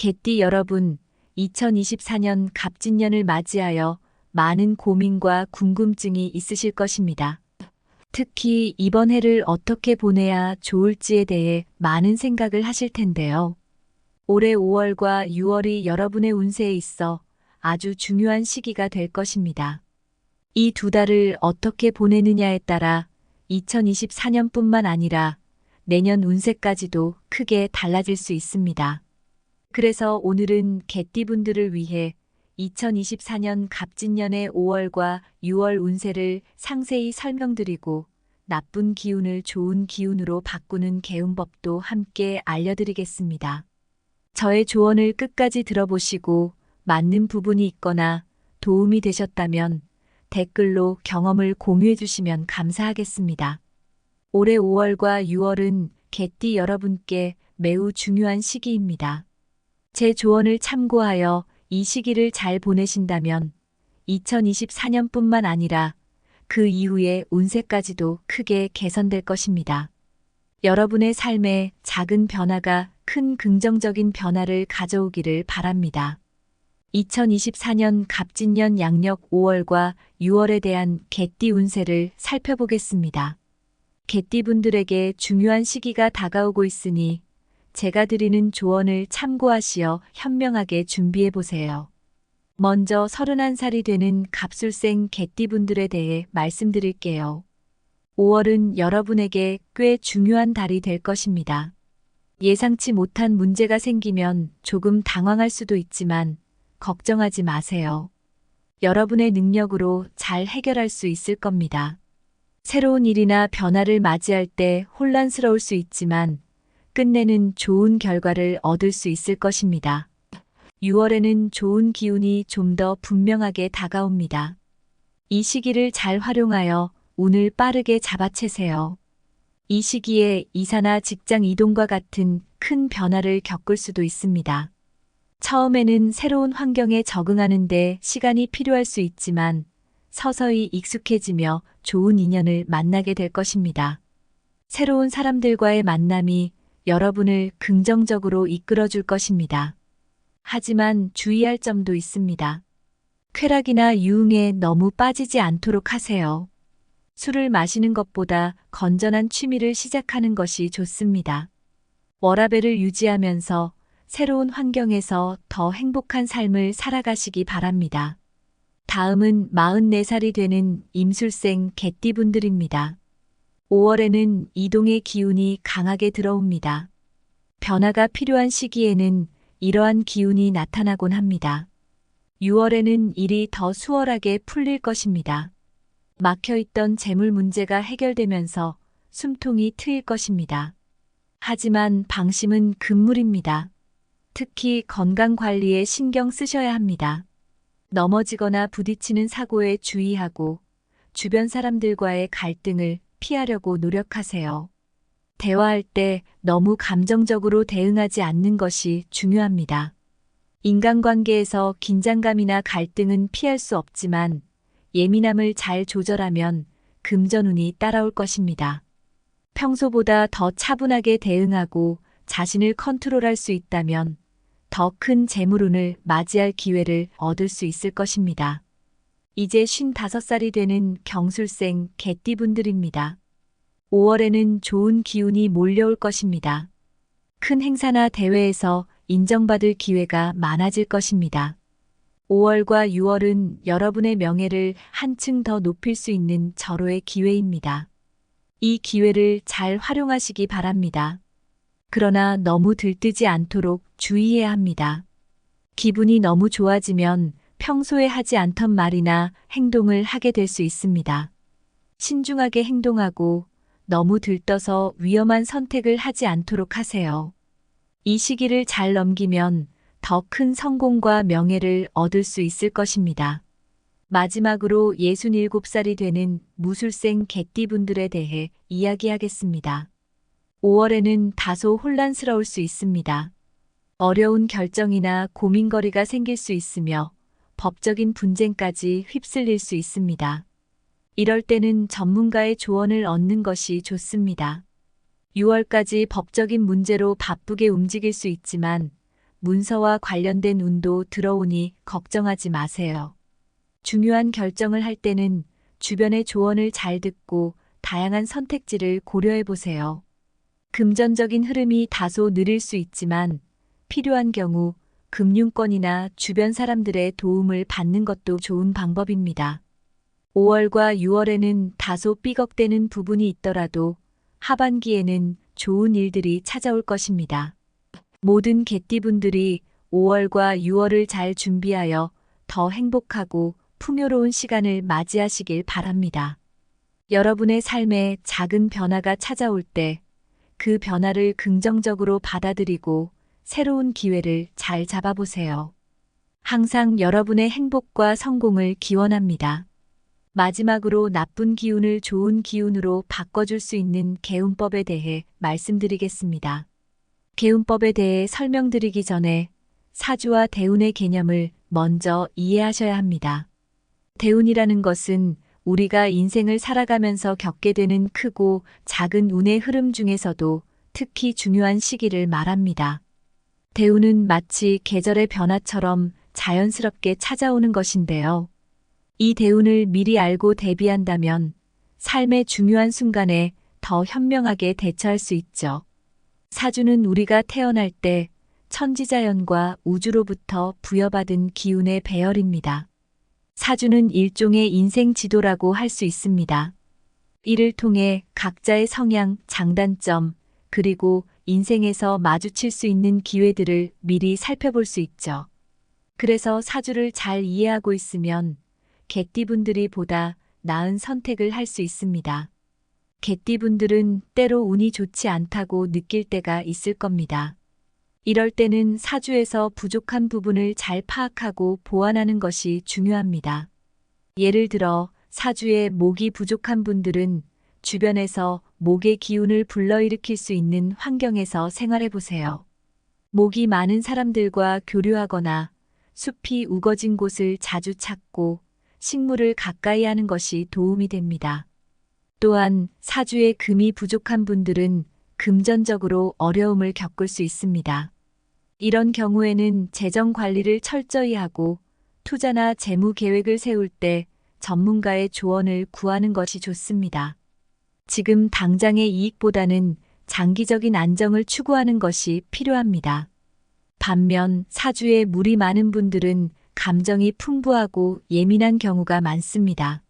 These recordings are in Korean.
개띠 여러분, 2024년 갑진년을 맞이하여 많은 고민과 궁금증이 있으실 것입니다. 특히 이번 해를 어떻게 보내야 좋을지에 대해 많은 생각을 하실 텐데요. 올해 5월과 6월이 여러분의 운세에 있어 아주 중요한 시기가 될 것입니다. 이 두 달을 어떻게 보내느냐에 따라 2024년뿐만 아니라 내년 운세까지도 크게 달라질 수 있습니다. 그래서 오늘은 개띠분들을 위해 2024년 갑진년의 5월과 6월 운세를 상세히 설명드리고 나쁜 기운을 좋은 기운으로 바꾸는 개운법도 함께 알려드리겠습니다. 저의 조언을 끝까지 들어보시고 맞는 부분이 있거나 도움이 되셨다면 댓글로 경험을 공유해 주시면 감사하겠습니다. 올해 5월과 6월은 개띠 여러분께 매우 중요한 시기입니다. 제 조언을 참고하여 이 시기를 잘 보내신다면 2024년뿐만 아니라 그 이후의 운세까지도 크게 개선될 것입니다. 여러분의 삶에 작은 변화가 큰 긍정적인 변화를 가져오기를 바랍니다. 2024년 갑진년 양력 5월과 6월에 대한 개띠 운세를 살펴보겠습니다. 개띠분들에게 중요한 시기가 다가오고 있으니 제가 드리는 조언을 참고하시어 현명하게 준비해 보세요. 먼저 31살이 되는 갑술생 개띠분들에 대해 말씀드릴게요. 5월은 여러분에게 꽤 중요한 달이 될 것입니다. 예상치 못한 문제가 생기면 조금 당황할 수도 있지만 걱정하지 마세요. 여러분의 능력으로 잘 해결할 수 있을 겁니다. 새로운 일이나 변화를 맞이할 때 혼란스러울 수 있지만 끝내는 좋은 결과를 얻을 수 있을 것입니다. 6월에는 좋은 기운이 좀 더 분명하게 다가옵니다. 이 시기를 잘 활용하여 운을 빠르게 잡아채세요. 이 시기에 이사나 직장 이동과 같은 큰 변화를 겪을 수도 있습니다. 처음에는 새로운 환경에 적응하는 데 시간이 필요할 수 있지만 서서히 익숙해지며 좋은 인연을 만나게 될 것입니다. 새로운 사람들과의 만남이 여러분을 긍정적으로 이끌어줄 것입니다. 하지만 주의할 점도 있습니다. 쾌락이나 유흥에 너무 빠지지 않도록 하세요. 술을 마시는 것보다 건전한 취미를 시작하는 것이 좋습니다. 워라밸을 유지하면서 새로운 환경에서 더 행복한 삶을 살아가시기 바랍니다. 다음은 44살이 되는 임술생 개띠분들입니다. 5월에는 이동의 기운이 강하게 들어옵니다. 변화가 필요한 시기에는 이러한 기운이 나타나곤 합니다. 6월에는 일이 더 수월하게 풀릴 것입니다. 막혀있던 재물 문제가 해결되면서 숨통이 트일 것입니다. 하지만 방심은 금물입니다. 특히 건강 관리에 신경 쓰셔야 합니다. 넘어지거나 부딪히는 사고에 주의하고 주변 사람들과의 갈등을 피하려고 노력하세요. 대화할 때 너무 감정적으로 대응하지 않는 것이 중요합니다. 인간관계에서 긴장감이나 갈등은 피할 수 없지만 예민함을 잘 조절하면 금전운이 따라올 것입니다. 평소보다 더 차분하게 대응하고 자신을 컨트롤할 수 있다면 더 큰 재물운을 맞이할 기회를 얻을 수 있을 것입니다. 이제 55살이 되는 경술생 개띠분들입니다. 5월에는 좋은 기운이 몰려올 것입니다. 큰 행사나 대회에서 인정받을 기회가 많아질 것입니다. 5월과 6월은 여러분의 명예를 한층 더 높일 수 있는 절호의 기회입니다. 이 기회를 잘 활용하시기 바랍니다. 그러나 너무 들뜨지 않도록 주의해야 합니다. 기분이 너무 좋아지면 평소에 하지 않던 말이나 행동을 하게 될 수 있습니다. 신중하게 행동하고 너무 들떠서 위험한 선택을 하지 않도록 하세요. 이 시기를 잘 넘기면 더 큰 성공과 명예를 얻을 수 있을 것입니다. 마지막으로 67살이 되는 무술생 개띠분들에 대해 이야기하겠습니다. 5월에는 다소 혼란스러울 수 있습니다. 어려운 결정이나 고민거리가 생길 수 있으며 법적인 분쟁까지 휩쓸릴 수 있습니다. 이럴 때는 전문가의 조언을 얻는 것이 좋습니다. 6월까지 법적인 문제로 바쁘게 움직일 수 있지만 문서와 관련된 운도 들어오니 걱정하지 마세요. 중요한 결정을 할 때는 주변의 조언을 잘 듣고 다양한 선택지를 고려해 보세요. 금전적인 흐름이 다소 느릴 수 있지만 필요한 경우 금융권이나 주변 사람들의 도움을 받는 것도 좋은 방법입니다. 5월과 6월에는 다소 삐걱대는 부분이 있더라도 하반기에는 좋은 일들이 찾아올 것입니다. 모든 개띠분들이 5월과 6월을 잘 준비하여 더 행복하고 풍요로운 시간을 맞이하시길 바랍니다. 여러분의 삶에 작은 변화가 찾아올 때 그 변화를 긍정적으로 받아들이고 새로운 기회를 잘 잡아보세요. 항상 여러분의 행복과 성공을 기원합니다. 마지막으로 나쁜 기운을 좋은 기운으로 바꿔줄 수 있는 개운법에 대해 말씀드리겠습니다. 개운법에 대해 설명드리기 전에 사주와 대운의 개념을 먼저 이해하셔야 합니다. 대운이라는 것은 우리가 인생을 살아가면서 겪게 되는 크고 작은 운의 흐름 중에서도 특히 중요한 시기를 말합니다. 대운은 마치 계절의 변화처럼 자연스럽게 찾아오는 것인데요. 이 대운을 미리 알고 대비한다면 삶의 중요한 순간에 더 현명하게 대처할 수 있죠. 사주는 우리가 태어날 때 천지자연과 우주로부터 부여받은 기운의 배열입니다. 사주는 일종의 인생 지도라고 할 수 있습니다. 이를 통해 각자의 성향, 장단점, 그리고 인생에서 마주칠 수 있는 기회들을 미리 살펴볼 수 있죠. 그래서 사주를 잘 이해하고 있으면 개띠분들이 보다 나은 선택을 할 수 있습니다. 개띠분들은 때로 운이 좋지 않다고 느낄 때가 있을 겁니다. 이럴 때는 사주에서 부족한 부분을 잘 파악하고 보완하는 것이 중요합니다. 예를 들어 사주에 목이 부족한 분들은 주변에서 목의 기운을 불러일으킬 수 있는 환경에서 생활해 보세요. 목이 많은 사람들과 교류하거나 숲이 우거진 곳을 자주 찾고 식물을 가까이 하는 것이 도움이 됩니다. 또한 사주에 금이 부족한 분들은 금전적으로 어려움을 겪을 수 있습니다. 이런 경우에는 재정 관리를 철저히 하고 투자나 재무 계획을 세울 때 전문가의 조언을 구하는 것이 좋습니다. 지금 당장의 이익보다는 장기적인 안정을 추구하는 것이 필요합니다. 반면 사주에 물이 많은 분들은 감정이 풍부하고 예민한 경우가 많습니다.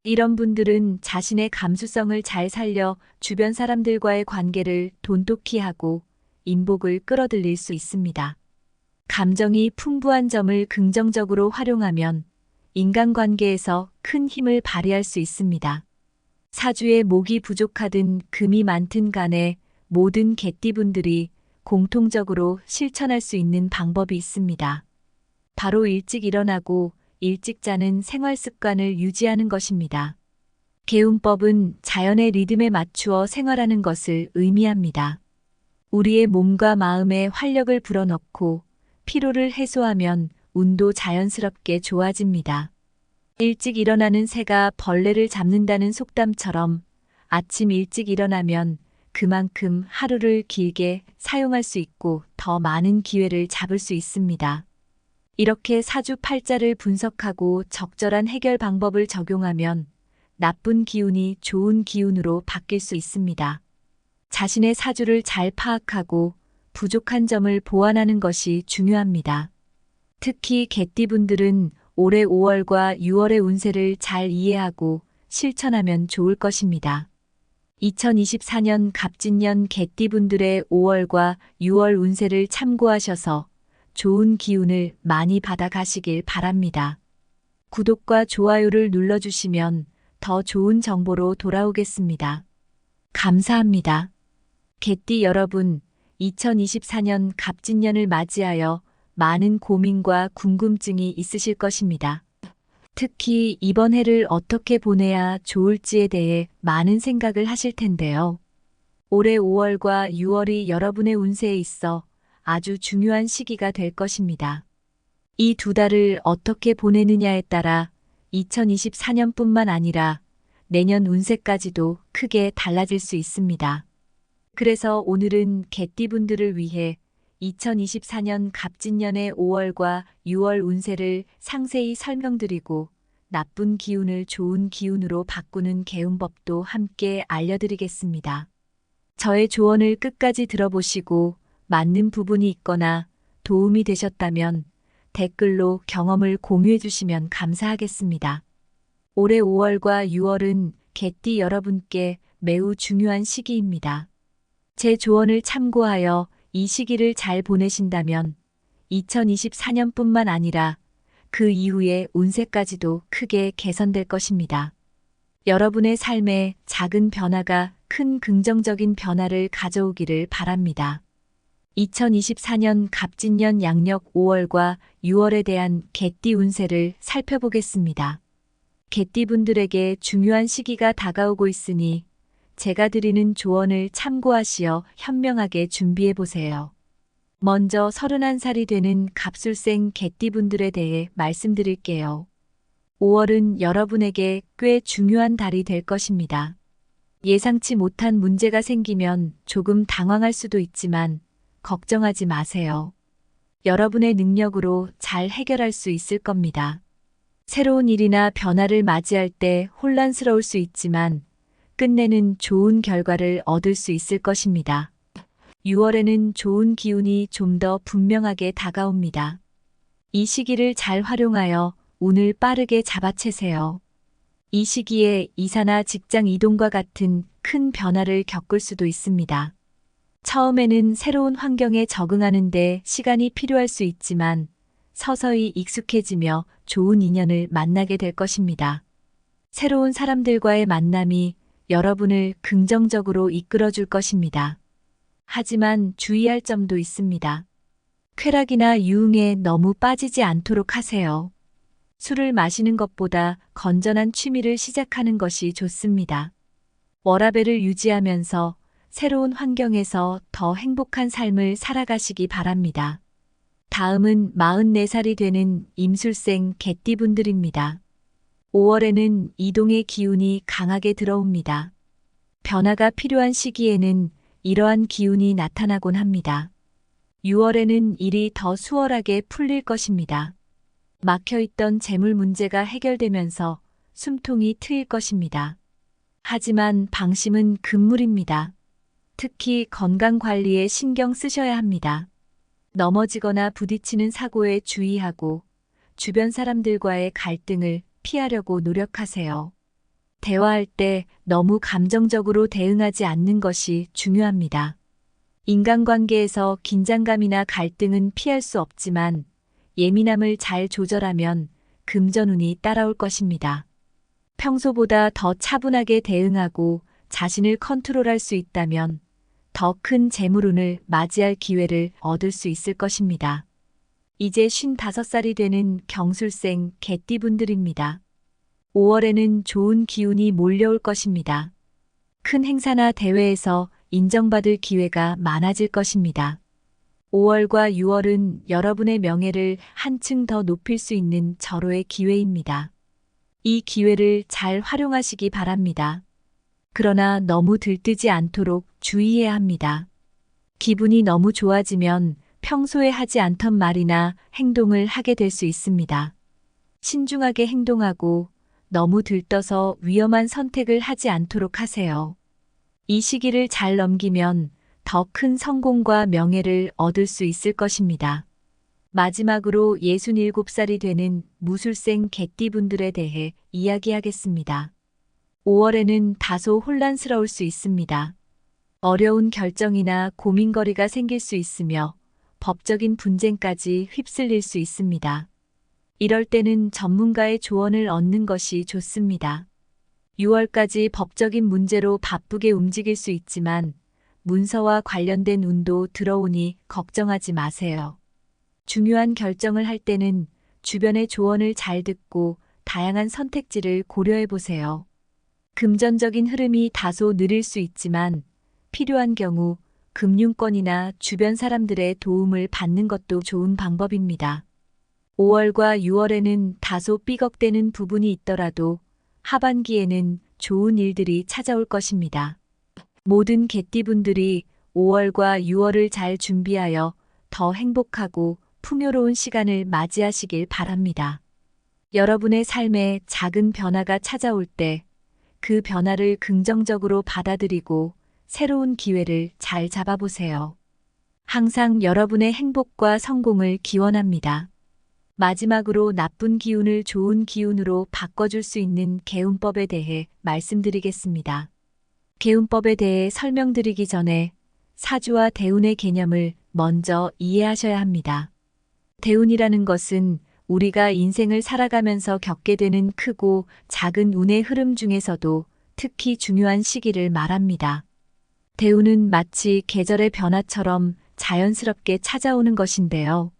이런 분들은 자신의 감수성을 잘 살려 주변 사람들과의 관계를 돈독히 하고 인복을 끌어들일 수 있습니다. 감정이 풍부한 점을 긍정적으로 활용하면 인간관계에서 큰 힘을 발휘할 수 있습니다. 사주에 목이 부족하든 금이 많든 간에 모든 개띠분들이 공통적으로 실천할 수 있는 방법이 있습니다. 바로 일찍 일어나고 일찍 자는 생활 습관을 유지하는 것입니다. 개운법은 자연의 리듬에 맞추어 생활하는 것을 의미합니다. 우리의 몸과 마음에 활력을 불어넣고 피로를 해소하면 운도 자연스럽게 좋아집니다. 일찍 일어나는 새가 벌레를 잡는다는 속담처럼 아침 일찍 일어나면 그만큼 하루를 길게 사용할 수 있고 더 많은 기회를 잡을 수 있습니다. 이렇게 사주 팔자를 분석하고 적절한 해결 방법을 적용하면 나쁜 기운이 좋은 기운으로 바뀔 수 있습니다. 자신의 사주를 잘 파악하고 부족한 점을 보완하는 것이 중요합니다. 특히 개띠분들은 올해 5월과 6월의 운세를 잘 이해하고 실천하면 좋을 것입니다. 2024년 갑진년 개띠분들의 5월과 6월 운세를 참고하셔서 좋은 기운을 많이 받아가시길 바랍니다. 구독과 좋아요를 눌러주시면 더 좋은 정보로 돌아오겠습니다. 감사합니다. 개띠 여러분, 2024년 갑진년을 맞이하여 많은 고민과 궁금증이 있으실 것입니다. 특히 이번 해를 어떻게 보내야 좋을지에 대해 많은 생각을 하실 텐데요. 올해 5월과 6월이 여러분의 운세에 있어 아주 중요한 시기가 될 것입니다. 이 두 달을 어떻게 보내느냐에 따라 2024년뿐만 아니라 내년 운세까지도 크게 달라질 수 있습니다. 그래서 오늘은 개띠분들을 위해 2024년 갑진년의 5월과 6월 운세를 상세히 설명드리고 나쁜 기운을 좋은 기운으로 바꾸는 개운법도 함께 알려드리겠습니다. 저의 조언을 끝까지 들어보시고 맞는 부분이 있거나 도움이 되셨다면 댓글로 경험을 공유해 주시면 감사하겠습니다. 올해 5월과 6월은 개띠 여러분께 매우 중요한 시기입니다. 제 조언을 참고하여 이 시기를 잘 보내신다면 2024년뿐만 아니라 그 이후의 운세까지도 크게 개선될 것입니다. 여러분의 삶에 작은 변화가 큰 긍정적인 변화를 가져오기를 바랍니다. 2024년 갑진년 양력 5월과 6월에 대한 개띠 운세를 살펴보겠습니다. 개띠분들에게 중요한 시기가 다가오고 있으니 제가 드리는 조언을 참고하시어 현명하게 준비해 보세요. 먼저 31살이 되는 갑술생 개띠분들에 대해 말씀드릴게요. 5월은 여러분에게 꽤 중요한 달이 될 것입니다. 예상치 못한 문제가 생기면 조금 당황할 수도 있지만 걱정하지 마세요. 여러분의 능력으로 잘 해결할 수 있을 겁니다. 새로운 일이나 변화를 맞이할 때 혼란스러울 수 있지만 끝내는 좋은 결과를 얻을 수 있을 것입니다. 6월에는 좋은 기운이 좀 더 분명하게 다가옵니다. 이 시기를 잘 활용하여 운을 빠르게 잡아채세요. 이 시기에 이사나 직장 이동과 같은 큰 변화를 겪을 수도 있습니다. 처음에는 새로운 환경에 적응하는 데 시간이 필요할 수 있지만 서서히 익숙해지며 좋은 인연을 만나게 될 것입니다. 새로운 사람들과의 만남이 여러분을 긍정적으로 이끌어줄 것입니다. 하지만 주의할 점도 있습니다. 쾌락이나 유흥에 너무 빠지지 않도록 하세요. 술을 마시는 것보다 건전한 취미를 시작하는 것이 좋습니다. 워라밸을 유지하면서 새로운 환경에서 더 행복한 삶을 살아가시기 바랍니다. 다음은 44살이 되는 임술생 개띠분들입니다. 5월에는 이동의 기운이 강하게 들어옵니다. 변화가 필요한 시기에는 이러한 기운이 나타나곤 합니다. 6월에는 일이 더 수월하게 풀릴 것입니다. 막혀있던 재물 문제가 해결되면서 숨통이 트일 것입니다. 하지만 방심은 금물입니다. 특히 건강 관리에 신경 쓰셔야 합니다. 넘어지거나 부딪히는 사고에 주의하고 주변 사람들과의 갈등을 피하려고 노력하세요. 대화할 때 너무 감정적으로 대응하지 않는 것이 중요합니다. 인간관계에서 긴장감이나 갈등은 피할 수 없지만 예민함을 잘 조절하면 금전운이 따라올 것입니다. 평소보다 더 차분하게 대응하고 자신을 컨트롤할 수 있다면 더 큰 재물운을 맞이할 기회를 얻을 수 있을 것입니다. 이제 55살이 되는 경술생 개띠분들입니다. 5월에는 좋은 기운이 몰려올 것입니다. 큰 행사나 대회에서 인정받을 기회가 많아질 것입니다. 5월과 6월은 여러분의 명예를 한층 더 높일 수 있는 절호의 기회입니다. 이 기회를 잘 활용하시기 바랍니다. 그러나 너무 들뜨지 않도록 주의해야 합니다. 기분이 너무 좋아지면 평소에 하지 않던 말이나 행동을 하게 될 수 있습니다. 신중하게 행동하고 너무 들떠서 위험한 선택을 하지 않도록 하세요. 이 시기를 잘 넘기면 더 큰 성공과 명예를 얻을 수 있을 것입니다. 마지막으로 67살이 되는 무술생 개띠분들에 대해 이야기하겠습니다. 5월에는 다소 혼란스러울 수 있습니다. 어려운 결정이나 고민거리가 생길 수 있으며 법적인 분쟁까지 휩쓸릴 수 있습니다. 이럴 때는 전문가의 조언을 얻는 것이 좋습니다. 6월까지 법적인 문제로 바쁘게 움직일 수 있지만 문서와 관련된 운도 들어오니 걱정하지 마세요. 중요한 결정을 할 때는 주변의 조언을 잘 듣고 다양한 선택지를 고려해 보세요. 금전적인 흐름이 다소 느릴 수 있지만 필요한 경우 금융권이나 주변 사람들의 도움을 받는 것도 좋은 방법입니다. 5월과 6월에는 다소 삐걱대는 부분이 있더라도 하반기에는 좋은 일들이 찾아올 것입니다. 모든 개띠분들이 5월과 6월을 잘 준비하여 더 행복하고 풍요로운 시간을 맞이하시길 바랍니다. 여러분의 삶에 작은 변화가 찾아올 때 그 변화를 긍정적으로 받아들이고 새로운 기회를 잘 잡아보세요. 항상 여러분의 행복과 성공을 기원합니다. 마지막으로 나쁜 기운을 좋은 기운으로 바꿔줄 수 있는 개운법에 대해 말씀드리겠습니다. 개운법에 대해 설명드리기 전에 사주와 대운의 개념을 먼저 이해하셔야 합니다. 대운이라는 것은 우리가 인생을 살아가면서 겪게 되는 크고 작은 운의 흐름 중에서도 특히 중요한 시기를 말합니다. 대운은 마치 계절의 변화처럼 자연스럽게 찾아오는 것인데요.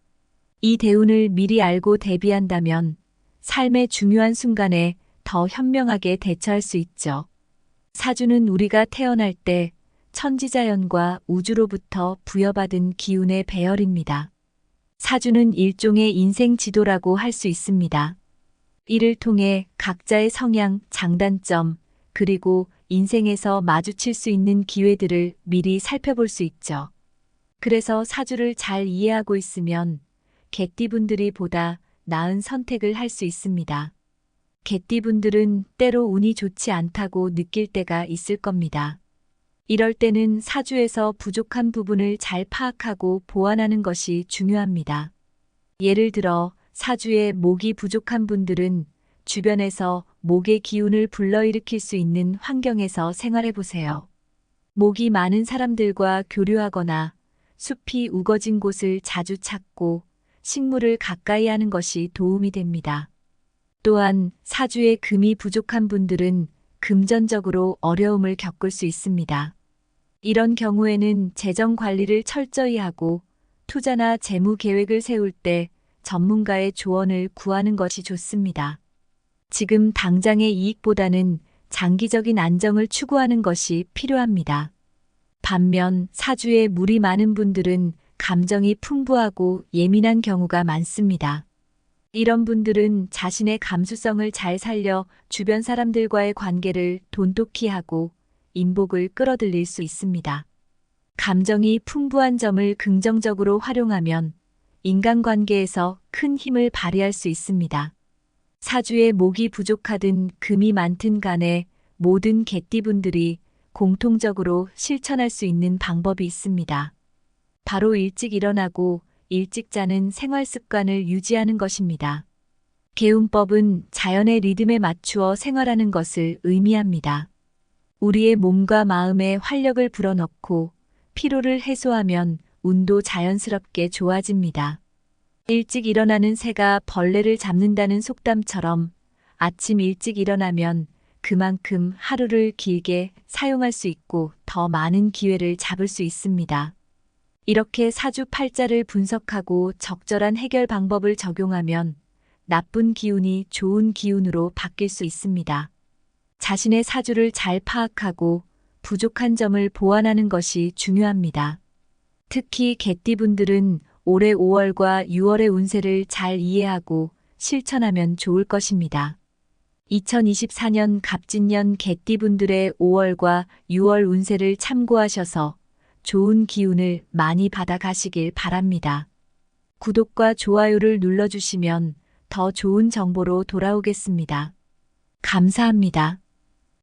이 대운을 미리 알고 대비한다면 삶의 중요한 순간에 더 현명하게 대처할 수 있죠. 사주는 우리가 태어날 때 천지자연과 우주로부터 부여받은 기운의 배열입니다. 사주는 일종의 인생 지도라고 할 수 있습니다. 이를 통해 각자의 성향, 장단점, 그리고 인생에서 마주칠 수 있는 기회들을 미리 살펴볼 수 있죠. 그래서 사주를 잘 이해하고 있으면 개띠분들이 보다 나은 선택을 할 수 있습니다. 개띠분들은 때로 운이 좋지 않다고 느낄 때가 있을 겁니다. 이럴 때는 사주에서 부족한 부분을 잘 파악하고 보완하는 것이 중요합니다. 예를 들어 사주에 목이 부족한 분들은 주변에서 목의 기운을 불러일으킬 수 있는 환경에서 생활해 보세요. 목이 많은 사람들과 교류하거나 숲이 우거진 곳을 자주 찾고 식물을 가까이 하는 것이 도움이 됩니다. 또한 사주에 금이 부족한 분들은 금전적으로 어려움을 겪을 수 있습니다. 이런 경우에는 재정 관리를 철저히 하고 투자나 재무 계획을 세울 때 전문가의 조언을 구하는 것이 좋습니다. 지금 당장의 이익보다는 장기적인 안정을 추구하는 것이 필요합니다. 반면 사주에 물이 많은 분들은 감정이 풍부하고 예민한 경우가 많습니다. 이런 분들은 자신의 감수성을 잘 살려 주변 사람들과의 관계를 돈독히 하고 인복을 끌어들일 수 있습니다. 감정이 풍부한 점을 긍정적으로 활용하면 인간관계에서 큰 힘을 발휘할 수 있습니다. 사주에 목이 부족하든 금이 많든 간에 모든 개띠분들이 공통적으로 실천할 수 있는 방법이 있습니다. 바로 일찍 일어나고 일찍 자는 생활 습관을 유지하는 것입니다. 개운법은 자연의 리듬에 맞추어 생활하는 것을 의미합니다. 우리의 몸과 마음에 활력을 불어넣고 피로를 해소하면 운도 자연스럽게 좋아집니다. 일찍 일어나는 새가 벌레를 잡는다는 속담처럼 아침 일찍 일어나면 그만큼 하루를 길게 사용할 수 있고 더 많은 기회를 잡을 수 있습니다. 이렇게 사주 팔자를 분석하고 적절한 해결 방법을 적용하면 나쁜 기운이 좋은 기운으로 바뀔 수 있습니다. 자신의 사주를 잘 파악하고 부족한 점을 보완하는 것이 중요합니다. 특히 개띠분들은 올해 5월과 6월의 운세를 잘 이해하고 실천하면 좋을 것입니다. 2024년 갑진년 개띠분들의 5월과 6월 운세를 참고하셔서 좋은 기운을 많이 받아가시길 바랍니다. 구독과 좋아요를 눌러주시면 더 좋은 정보로 돌아오겠습니다. 감사합니다.